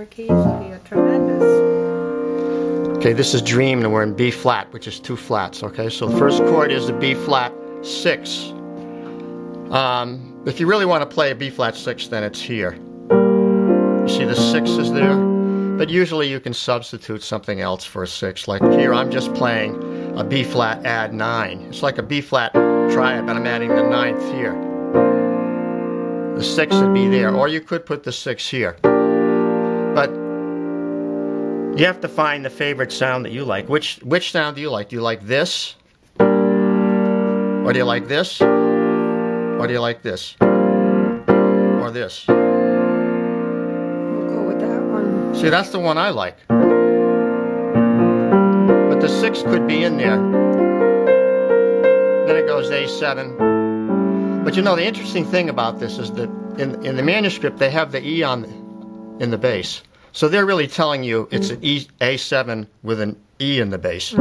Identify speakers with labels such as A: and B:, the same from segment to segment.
A: keys would be tremendous.
B: Okay, this is Dream, and we're in B flat, which is 2 flats. Okay, so the first chord is the B flat 6. If you really want to play a B flat 6, then it's here. You see the 6 is there, but usually you can substitute something else for a 6. Like here, I'm just playing a B flat add 9. It's like a B flat triad, but I'm adding the 9th here. The 6 would be there, or you could put the 6 here. But you have to find the favorite sound that you like. Which sound do you like? Do you like this? Or do you like this? Or do you like this? Or this?
A: We'll go with that one.
B: See, that's the one I like. But the 6 could be in there. Then it goes A7. But you know, the interesting thing about this is that in the manuscript they have the E in the bass. So they're really telling you it's an A7 with an E in the bass,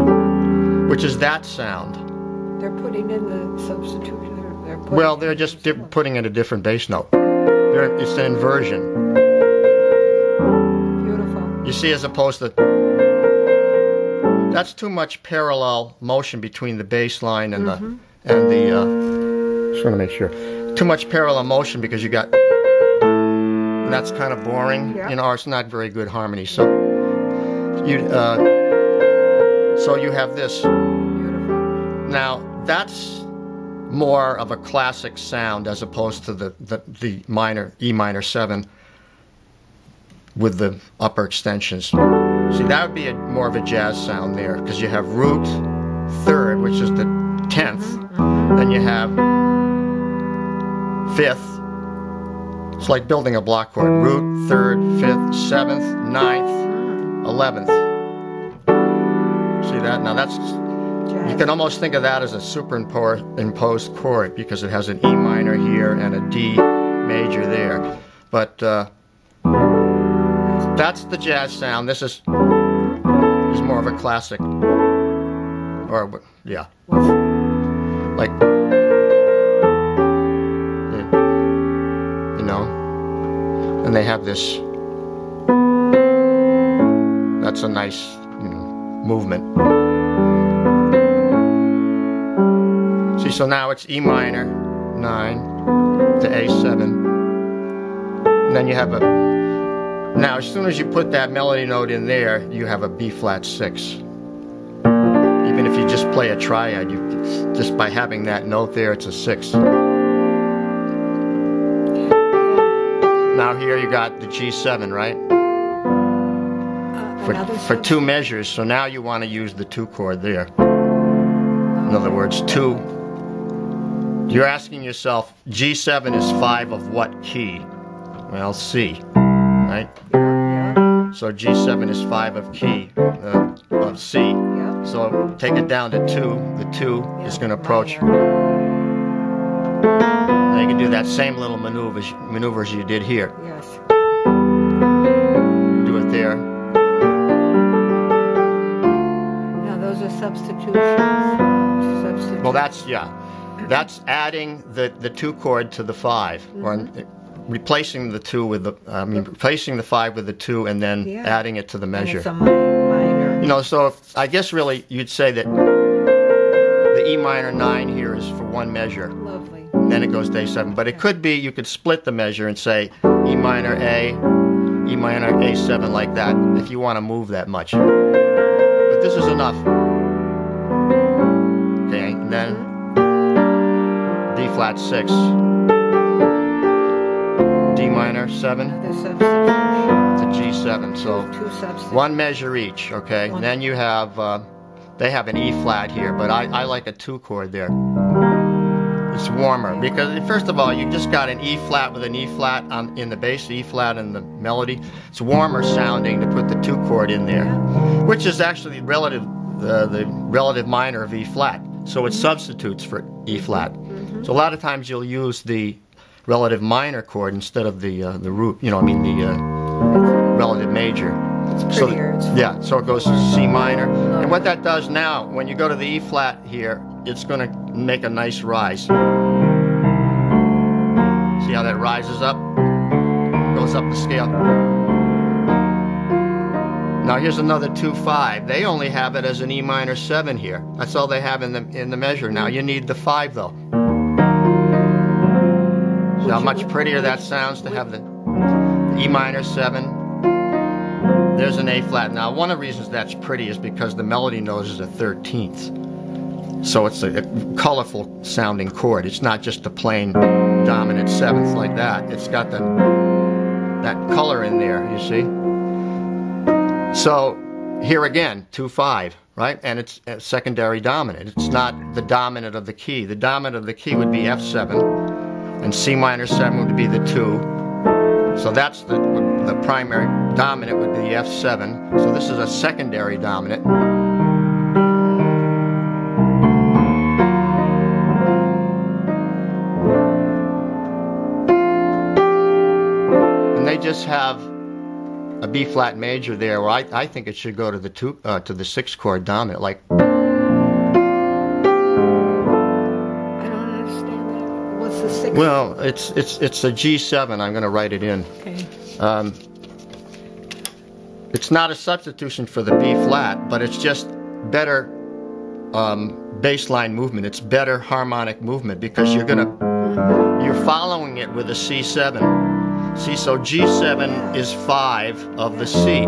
B: which is that sound.
A: They're putting in the substitution.
B: They're putting in a different bass note. It's an inversion.
A: Beautiful.
B: You see, as opposed to, that's too much parallel motion between the bass line and the just want to make sure. Too much parallel motion because you got, and that's kind of boring.
A: Yeah.
B: You know, it's not very good harmony. So you have this.
A: Beautiful.
B: Now that's more of a classic sound as opposed to the minor E minor 7 with the upper extensions. See, that would be more of a jazz sound there because you have root 3rd, which is the 10th. Then you have 5th. It's like building a block chord. Root 3rd, 5th, 7th, 9th, 11th. See that? Now that's, you can almost think of that as a superimposed chord because it has an E minor here and a D major there. But that's the jazz sound. This is more of a classic. Or, yeah. Like, you know, and they have this, that's a nice, you know, movement. See, so now it's E minor 9 to A7, and then you have a, now as soon as you put that melody note in there, you have a B flat 6. Even if you just play a triad, you just by having that note there, it's a 6. Now here you got the G7, right? For 2 measures, so now you want to use the 2 chord there. In other words, 2. You're asking yourself, G7 is 5 of what key? Well, C, right? So G7 is 5 of key, of C. So take it down to 2. The 2 is going to approach. Now you can do that same little maneuvers you did here.
A: Yes.
B: Do it there.
A: Now those are substitutions.
B: Well, that's, yeah. That's adding the 2 chord to the 5, or replacing the 2 with the, replacing the 5 with the 2 and then adding it to the measure.
A: And it's a minor.
B: You know, so I guess really you'd say that the E minor 9 here is for 1 measure.
A: Lovely.
B: And then it goes to A7. But it could be, you could split the measure and say E minor A, E minor A7 like that, if you want to move that much. But this is enough. Okay, and then D flat 6, D minor 7, to G7. So 1 measure each. Okay, and then you have they have an E flat here, but I like a 2 chord there. It's warmer because first of all you just got an E flat with an E flat in the bass, E flat in the melody. It's warmer sounding to put the 2 chord in there, which is actually the relative minor of E flat. So it substitutes for E flat. So a lot of times you'll use the relative minor chord instead of the root. You know, I mean the relative major.
A: It's prettier.
B: So, yeah, so it goes to C minor. And what that does now, when you go to the E flat here, it's going to make a nice rise. See how that rises up? Goes up the scale. Now here's another 2-5. They only have it as an E minor 7 here. That's all they have in the measure. Now you need the 5 though. See how much prettier that sounds to have the E minor 7. There's an A flat. Now one of the reasons that's pretty is because the melody note is a 13th. So it's a colorful sounding chord. It's not just a plain dominant 7th like that. It's got that color in there, you see? So here again, 2-5, right? And it's a secondary dominant. It's not the dominant of the key. The dominant of the key would be F7, and C minor 7 would be the 2. So that's the primary dominant would be F7. So this is a secondary dominant. And they just have a B flat major there, where I think it should go to the 6th chord dominant. Like,
A: I don't understand that. What's the 6th?
B: Well, it's a G7. I'm going to write it in.
A: Okay.
B: It's not a substitution for the B flat, but it's just better bass line movement. It's better harmonic movement because you're following it with a C7. See, so G7 is 5 of the C. You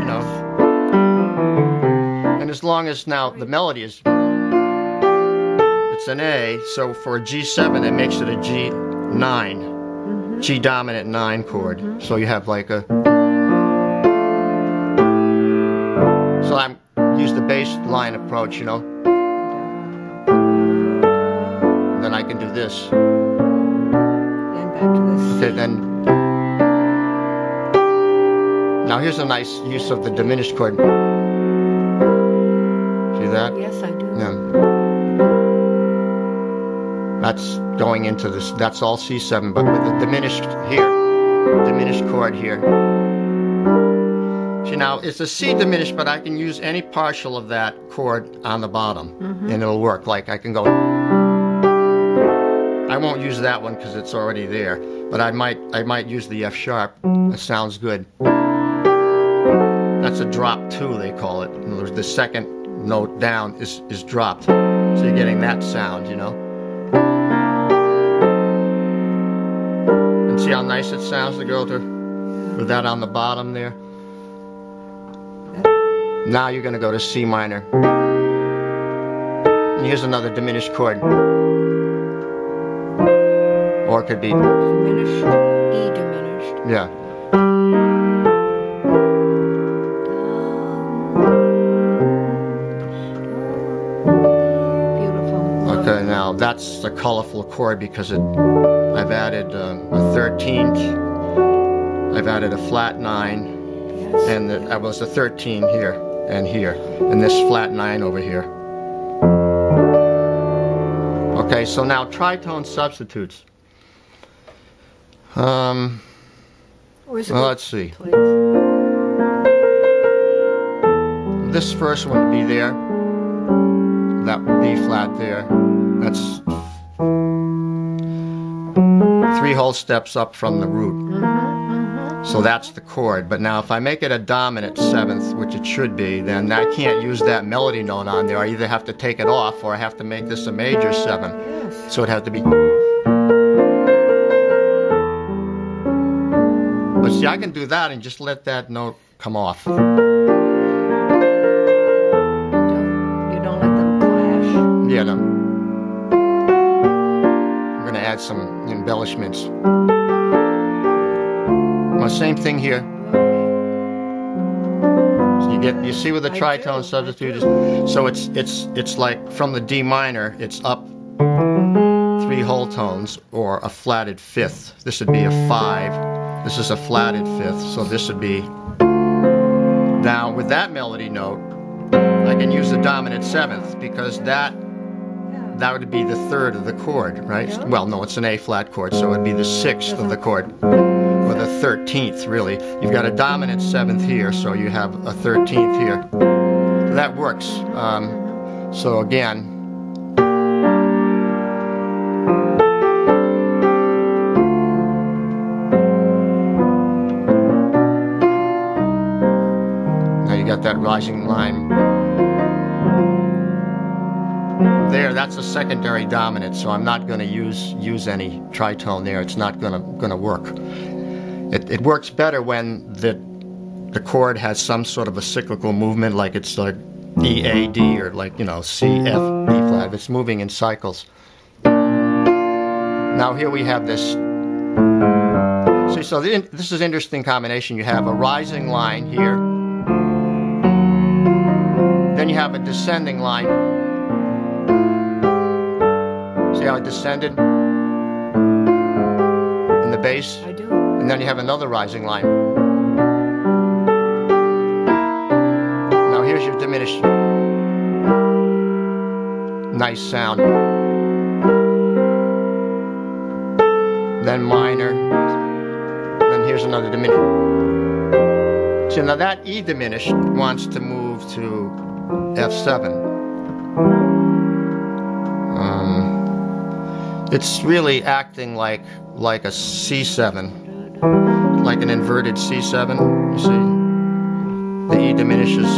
B: know, and as long as now the melody is, it's an A, so for a G7 it makes it a G9, G dominant 9 chord. So you have like a. So I'm use the bass line approach, you know. Then I can do this. Okay, then. Now here's a nice use of the diminished chord. See that?
A: Yes, I do.
B: Yeah. That's going into this. That's all C7, but with the diminished here, diminished chord here. See, now it's a C diminished, but I can use any partial of that chord on the bottom, and it'll work. Like I can go. I won't use that one because it's already there, but I might use the F sharp. That sounds good. That's a drop 2, they call it. In other words, the second note down is dropped, so you're getting that sound, you know. And see how nice it sounds to go to with that on the bottom there. Now you're going to go to C minor. And here's another diminished chord. Or it could be
A: Diminished, E diminished.
B: Yeah.
A: Beautiful.
B: Okay, now that's a colorful chord because I've added a 13th. I've added a flat 9, and that was a 13 here and here, and this flat 9 over here. Okay, so now tritone substitutes. Well, let's see.
A: Please.
B: This first one would be there. That would be flat there. That's 3 whole steps up from the root. So that's the chord. But now if I make it a dominant 7th, which it should be, then I can't use that melody note on there. I either have to take it off or I have to make this a major 7.
A: Yes.
B: So it'd have to be. But see, I can do that and just let that note come off.
A: You don't let them clash.
B: Yeah, no. I'm going to add some embellishments. Well, same thing here. So you see with the tritone substitute is, so it's like from the D minor, it's up 3 whole tones or a flatted 5th. This would be a 5. This is a flatted 5th, so this would be. Now with that melody note, I can use the dominant 7th because that would be the 3rd of the chord, right?
A: Yeah.
B: Well, no, it's an A flat chord, so it would be the 6th of the chord, or the 13th, really. You've got a dominant 7th here, so you have a 13th here. That works. So again. that rising line there. That's a secondary dominant, so I'm not going to use any tritone there. It's not going to work. It works better when the chord has some sort of a cyclical movement, like it's like E, A, D, or like, you know, C, F, B flat. If it's moving in cycles. Now here we have this. See, so this is an interesting combination. You have a rising line here. Then you have a descending line. See how it descended in the bass?
A: I do.
B: And then you have another rising line. Now here's your diminished. Nice sound. Then minor. Then here's another diminished. So now that E diminished wants to move to F7. It's really acting like a C7, like an inverted C7. You see, the E diminishes,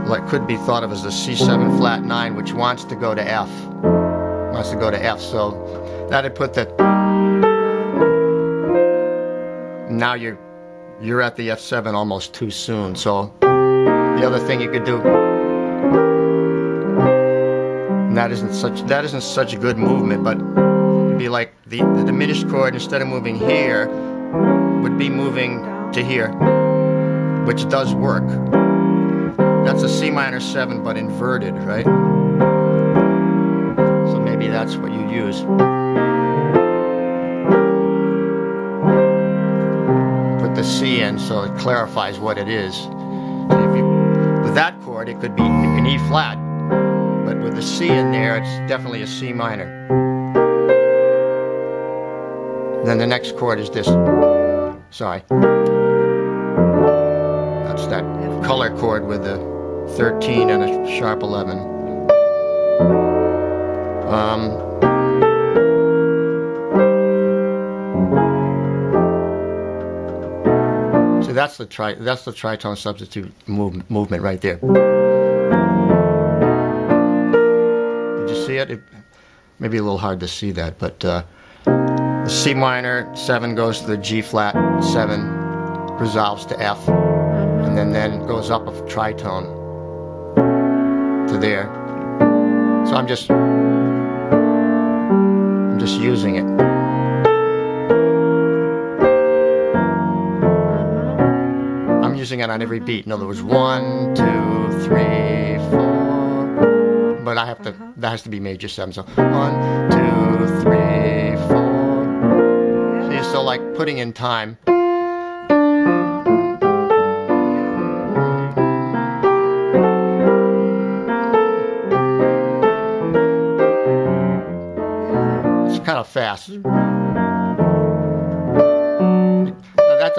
B: like could be thought of as a C7 flat 9, which wants to go to F. Wants to go to F. So that'd put that. Now you're at the F7 almost too soon. So the other thing you could do. And that isn't such a good movement, but it'd be like the diminished chord, instead of moving here, would be moving to here, which does work. That's a C minor 7, but inverted, right? So maybe that's what you use. Put the C in so it clarifies what it is. With that chord, it could be an E flat, but with the C in there, it's definitely a C minor. Then the next chord is this. Sorry. That's that color chord with a 13 and a sharp 11. So that's the tritone substitute movement right there. Did you see it? It may be a little hard to see that, but the C minor 7 goes to the G flat 7, resolves to F, and then goes up a tritone to there. So I'm just using it. I'm using it on every beat. In other words, 1, 2, 3, 4. But that has to be major 7. So 1, 2, 3, 4. See, so like putting in time. It's kind of fast. Now that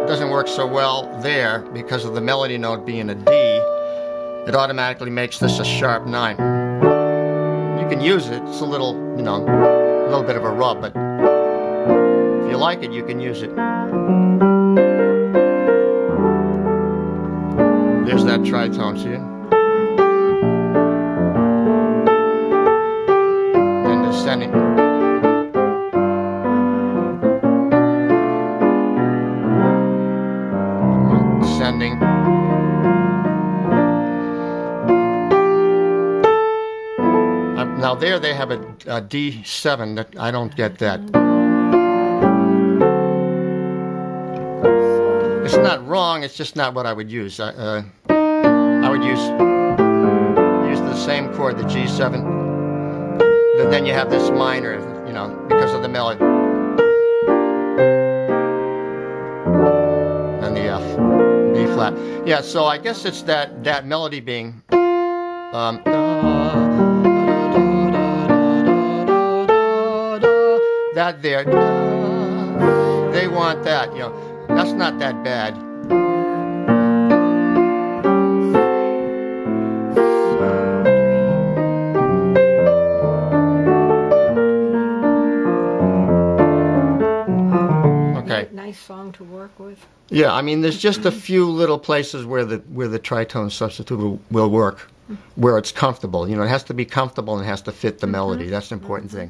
B: doesn't work so well there because of the melody note being a D. It automatically makes this a sharp 9. You can use it. It's a little bit of a rub, but if you like it, you can use it. There's that tritone, see it? And descending. Descending. Now there they have a D7 that I don't get that. It's not wrong, it's just not what I would use. I would use the same chord, the G7. But then you have this minor, because of the melody. And the F, B flat. Yeah, so I guess it's that melody being that there, they want that, that's not that bad. Okay.
A: nice song to work with.
B: Yeah, I mean, there's just a few little places where the tritone substitute will work, where it's comfortable. You know, it has to be comfortable and it has to fit the melody. That's the important thing.